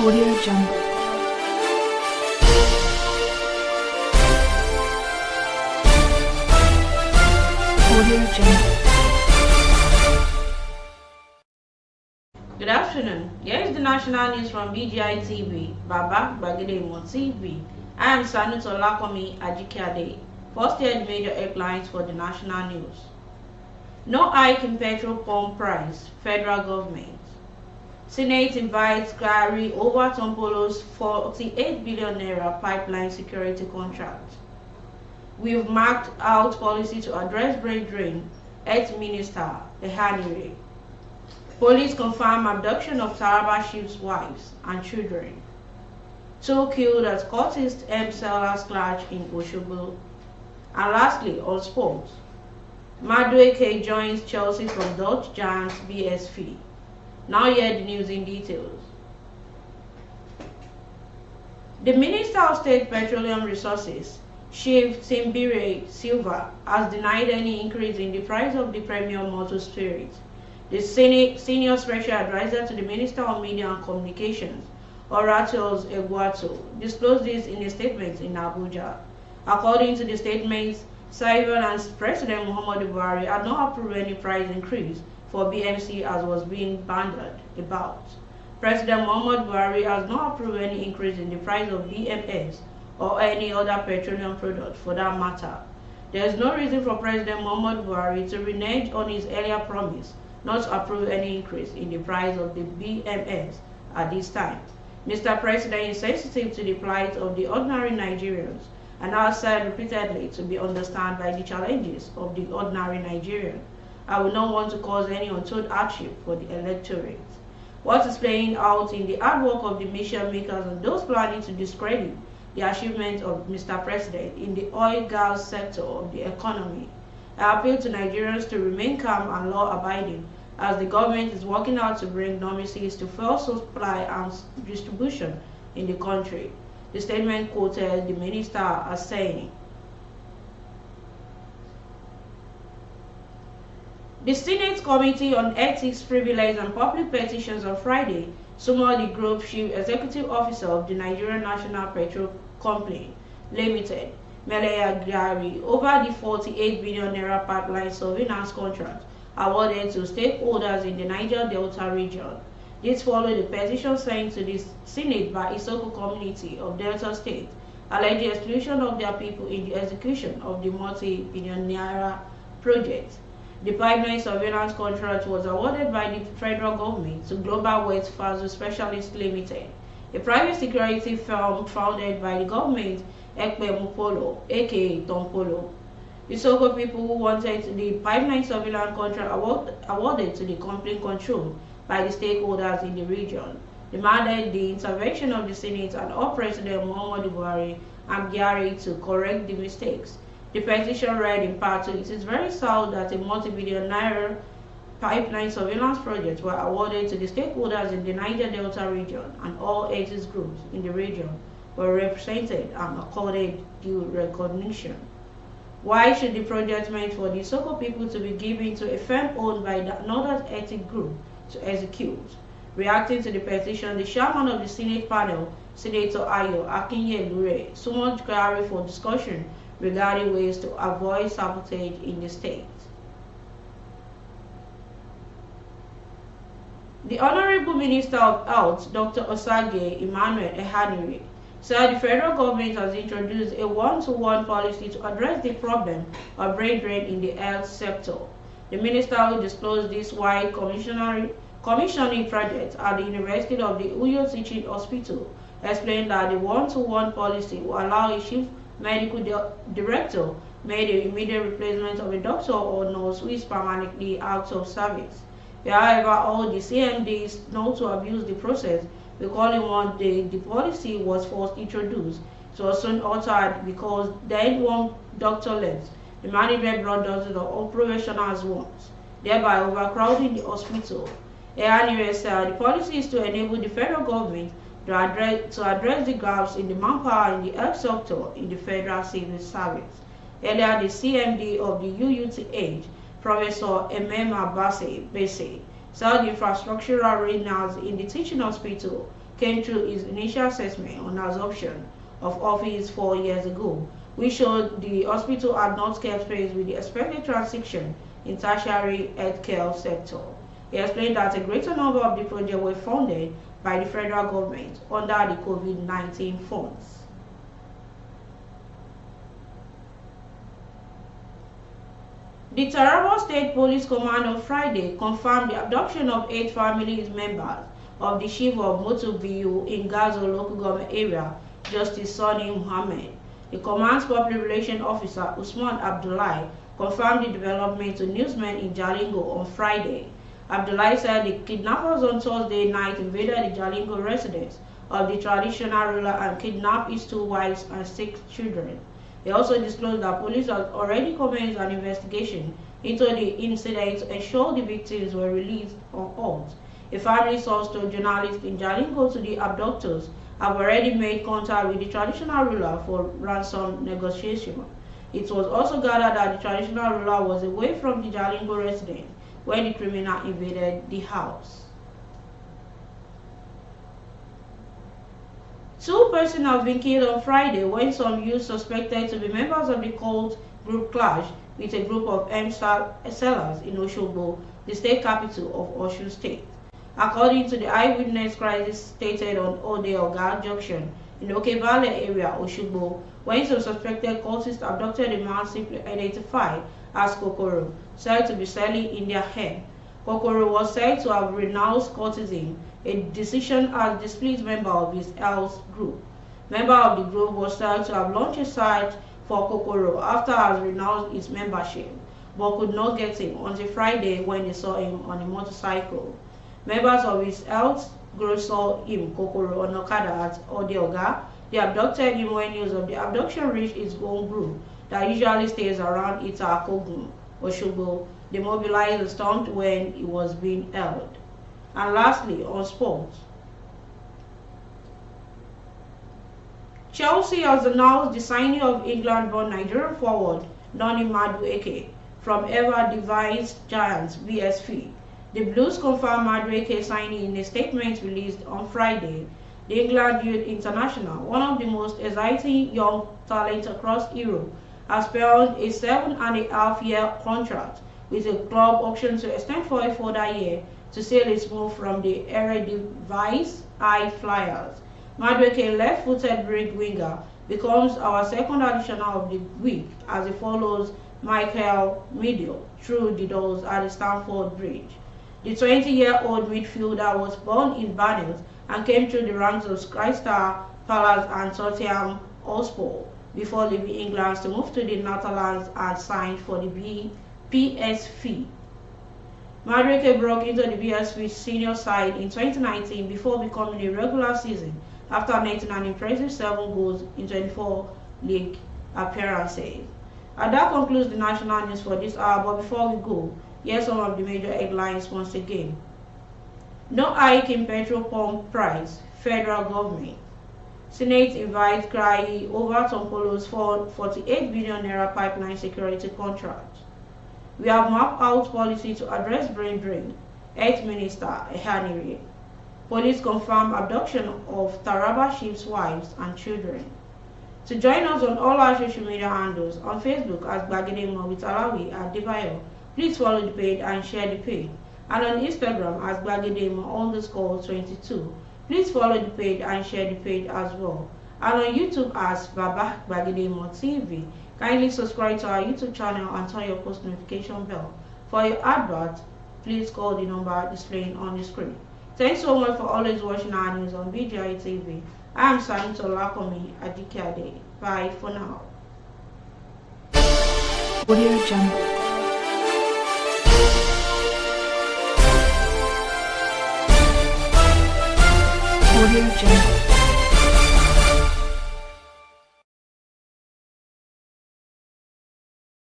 Audio Jungle. Audio Jungle. Good afternoon. Here is the national news from BGI TV, Baba Bagedemo TV. I am Sanut Olakomi Ajikade. First, here the major headlines for the national news. No hike in petrol pump price, federal government. Senate invites Gary over Tompolo's 48 billion naira pipeline security contract. We've marked out policy to address brain drain, Earth Minister Ehanire. Police confirm abduction of Taraba chief's wives and children. 2 killed at Cultism sellers clash in Oshobo. And lastly, on sports, Bdùct joins Chelsea from Dutch giants BSV. Now hear the news in details. The Minister of State Petroleum Resources, Chief Timbire Silva, has denied any increase in the price of the premium motor spirit. The Senior Special Advisor to the Minister of Media and Communications, Horatius Egwato, disclosed this in a statement in Abuja. According to the statement, Cyber and President Muhammadu Buhari had not approved any price increase for BMC as was being bandied about. President Muhammadu Buhari has not approved any increase in the price of BMS or any other petroleum product for that matter. There is no reason for President Muhammadu Buhari to renege on his earlier promise not to approve any increase in the price of the BMS at this time. Mr. President is sensitive to the plight of the ordinary Nigerians and has said repeatedly to be understood by the challenges of the ordinary Nigerian. I will not want to cause any untold hardship for the electorate. What is playing out in the hard work of the mission makers and those planning to discredit the achievements of Mr. President in the oil-gas sector of the economy. I appeal to Nigerians to remain calm and law-abiding as the government is working out to bring normalcies to fuel supply and distribution in the country. The statement quoted the minister as saying, "The Senate Committee on Ethics, Privilege and Public Petitions on Friday summoned the Group Chief Executive Officer of the Nigerian National Petrol Company Limited, Meleya Gari, over the 48 billion naira pipeline surveillance contract awarded to stakeholders in the Niger Delta region. This followed the petition sent to the Senate by Isoko community of Delta State, alleging the exclusion of their people in the execution of the multi-billion naira project. The pipeline surveillance contract was awarded by the federal government to Global West Faso Specialist Limited, a private security firm founded by the government Ekpe aka Tompolo. The Soko people who wanted the pipeline surveillance contract awarded to the company controlled by the stakeholders in the region demanded the intervention of the Senate and all President Muhammadu Buhari and Gari to correct the mistakes. The petition read in part 2, "It is very sad that a multi-billion naira pipeline surveillance project were awarded to the stakeholders in the Niger Delta region and all ethics groups in the region were represented and accorded due recognition. Why should the project meant for the Soko people to be given to a firm owned by another ethnic group to execute?" Reacting to the petition, the chairman of the Senate panel, Senator Ayo Akinye-Lure, summoned Gari for discussion regarding ways to avoid sabotage in the state. The Honorable Minister of Health, Dr. Osage Emmanuel Ehanire, said the federal government has introduced a one-to-one policy to address the problem of brain drain in the health sector. The minister who disclosed this while commissioning project at the University of the Uyo Teaching Hospital explained that the one-to-one policy will allow a chief medical director made an immediate replacement of a doctor or nurse who is permanently out of service. However, all the CMDs not to abuse the process because one day the policy was first introduced. It was soon altered because then one doctor left. The management brought dozens of operational ones, thereby overcrowding the hospital. Ehanire said the policy is to enable the federal government to address the gaps in the manpower in the health sector in the federal civil service. Earlier, the CMD of the UUTH, Professor Emema Bese, said the infrastructural readiness in the teaching hospital came through his initial assessment on assumption of office 4 years ago, which showed the hospital had not kept pace with the expected transition in tertiary healthcare sector. He explained that a greater number of the projects were funded by the federal government under the COVID-19 funds. The Taraba State Police Command on Friday confirmed the abduction of 8 family members of the chief of Bdùct in Gazo local government area, Justice Sani Muhammad. The command's public relations officer, Usman Abdullahi, confirmed the development to newsmen in Jalingo on Friday. Abdullahi said the kidnappers on Thursday night invaded the Jalingo residence of the traditional ruler and kidnapped his 2 wives and 6 children. He also disclosed that police had already commenced an investigation into the incident to ensure the victims were released unharmed. A family source told journalists in Jalingo to the abductors have already made contact with the traditional ruler for ransom negotiation. It was also gathered that the traditional ruler was away from the Jalingo residence when the criminal invaded the house. 2 persons have been killed on Friday when some youths suspected to be members of the cult group clashed with a group of sellers in Oshogbo, the state capital of Osun State. According to the eyewitness, crisis stated on Ode-Oga Junction in Okebale area, Oshogbo, when some suspected cultists abducted a man simply identified as Kokoro, said to be selling in their hair. Kokoro was said to have renounced cultism, a decision as displeased member of his health group. Member of the group was said to have launched a search for Kokoro after having renounced his membership, but could not get him until Friday when they saw him on a motorcycle. Members of his health group saw him, Kokoro, on Okada at Ode-Oga. They abducted him when news of the abduction reached his own group that usually stays around Gùnm, Oshogbo. They mobilized and stormed when he was being held. And lastly, on sports, Chelsea has announced the signing of England-born Nigerian forward Noni Madueke from ever-devised Giants (VSV). The Blues confirmed Madueke's signing in a statement released on Friday. The England youth international, one of the most exciting young talents across Europe, has earned a 7.5-year contract with a club option to extend for a further year to seal its move from the Eredivisie High Flyers. Madueke, left-footed break winger, becomes our second additional of the week as he follows Michael Medio through the doors at the Stamford Bridge. The 20-year-old midfielder was born in Barnet and came through the ranks of Crystal Palace and Tottenham Hotspur before leaving England to move to the Netherlands and signed for the PSV. Madueke broke into the PSV senior side in 2019 before becoming a regular season after netting an impressive 7 goals in 24 league appearances. And that concludes the national news for this hour, but before we go, here's some of the major headlines once again. No hike in petrol pump price, federal government. Senate invites Krahi over Tompolo's for 48 billion naira pipeline security contract. We have mapped out policy to address brain drain, Health Minister Ehanire. Police confirm abduction of Taraba chief's wives and children. To join us on all our social media handles, on Facebook as Gbagedemo with Alawi at Debayo, please follow the page and share the page. And on Instagram as Gbagedemo_22. Please follow the page and share the page as well. And on YouTube as Baba Gbagedemo TV. Kindly subscribe to our YouTube channel and turn your post notification bell. For your advert, please call the number displaying on the screen. Thanks so much for always watching our news on BGI TV. I am Sani Tolakomi Adikade. Bye for now. Audio Jungle. Audio Jungle.